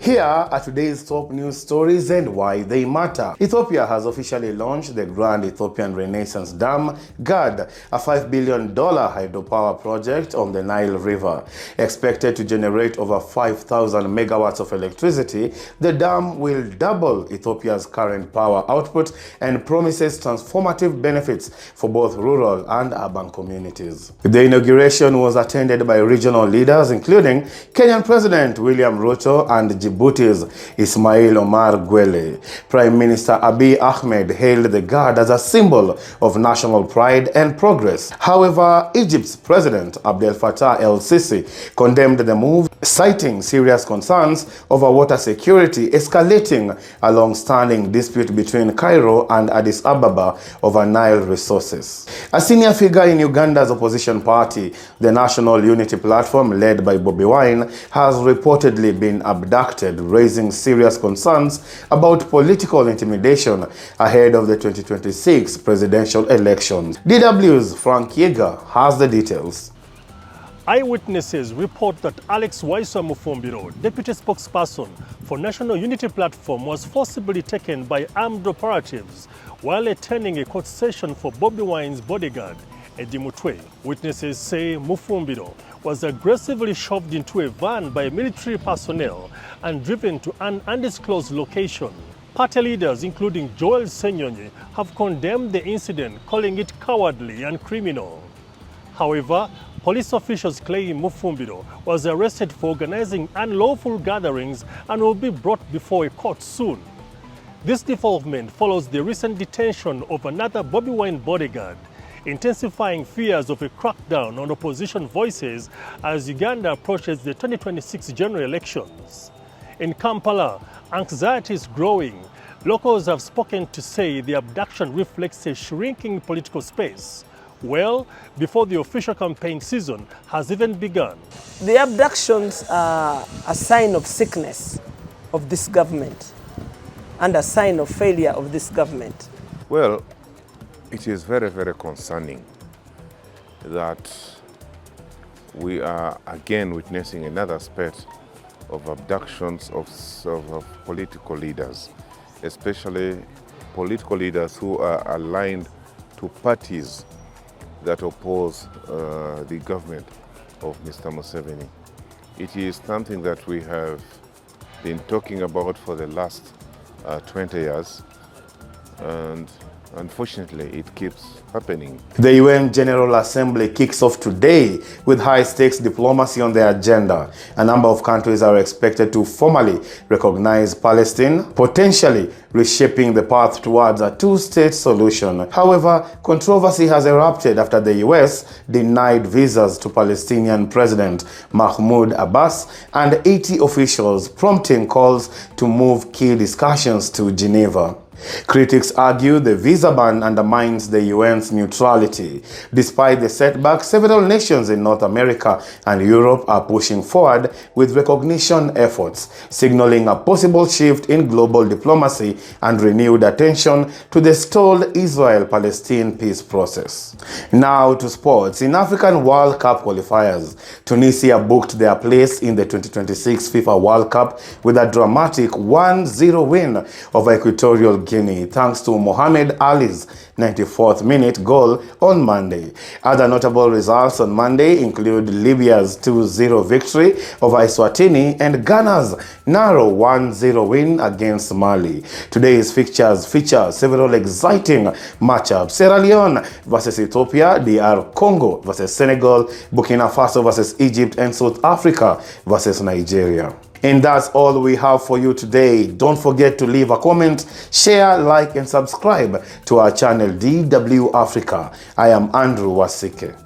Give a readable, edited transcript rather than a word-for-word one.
Here are today's top news stories and why they matter. Ethiopia has officially launched the Grand Ethiopian Renaissance Dam, GERD, a $5 billion hydropower project on the Nile River. Expected to generate over 5,000 megawatts of electricity, the dam will double Ethiopia's current power output and promises transformative benefits for both rural and urban communities. The inauguration was attended by regional leaders including Kenyan President William Ruto and Djibouti's Ismail Omar Gwele. Prime Minister Abiy Ahmed hailed the GERD as a symbol of national pride and progress. However, Egypt's President Abdel Fattah el-Sisi condemned the move, citing serious concerns over water security escalating a long-standing dispute between Cairo and Addis Ababa over Nile resources. A senior figure in Uganda's opposition party, the National Unity Platform led by Bobi Wine, has reportedly been abducted, raising serious concerns about political intimidation ahead of the 2026 presidential elections. DW's Frank Yeager has the details. Eyewitnesses report that Alex Waiswa Mufumbiro, deputy spokesperson for National Unity Platform, was forcibly taken by armed operatives while attending a court session for Bobi Wine's bodyguard, Eddie Mutwe. Witnesses say Mufumbiro was aggressively shoved into a van by military personnel and driven to an undisclosed location. Party leaders, including Joel Senyonyi, have condemned the incident, calling it cowardly and criminal. However, police officials claim Mufumbiro was arrested for organizing unlawful gatherings and will be brought before a court soon. This development follows the recent detention of another Bobi Wine bodyguard, intensifying fears of a crackdown on opposition voices as Uganda approaches the 2026 general elections. In Kampala, anxiety is growing. Locals have spoken to say the abduction reflects a shrinking political space, well before the official campaign season has even begun. The abductions are a sign of sickness of this government and a sign of failure of this government. Well, it is very, very concerning that we are again witnessing another spate of abductions of political leaders, especially political leaders who are aligned to parties that oppose the government of Mr. Museveni. It is something that we have been talking about for the last 20 years, and unfortunately, it keeps happening. The UN General Assembly kicks off today with high-stakes diplomacy on the agenda. A number of countries are expected to formally recognize Palestine, potentially reshaping the path towards a two-state solution. However, controversy has erupted after the US denied visas to Palestinian President Mahmoud Abbas and 80 officials, prompting calls to move key discussions to Geneva. Critics argue the visa ban undermines the UN's neutrality. Despite the setback, several nations in North America and Europe are pushing forward with recognition efforts, signaling a possible shift in global diplomacy and renewed attention to the stalled Israel-Palestine peace process. Now to sports. In African World Cup qualifiers, Tunisia booked their place in the 2026 FIFA World Cup with a dramatic 1-0 win over Equatorial Guinea, thanks to Mohamed Ali's 94th minute goal on Monday. Other notable results on Monday include Libya's 2-0 victory over Eswatini and Ghana's narrow 1-0 win against Mali. Today's fixtures feature several exciting matchups: Sierra Leone versus Ethiopia, DR Congo versus Senegal, Burkina Faso versus Egypt, and South Africa versus Nigeria. And that's all we have for you today. Don't forget to leave a comment, share, like, and subscribe to our channel DW Africa. I am Andrew Wasike.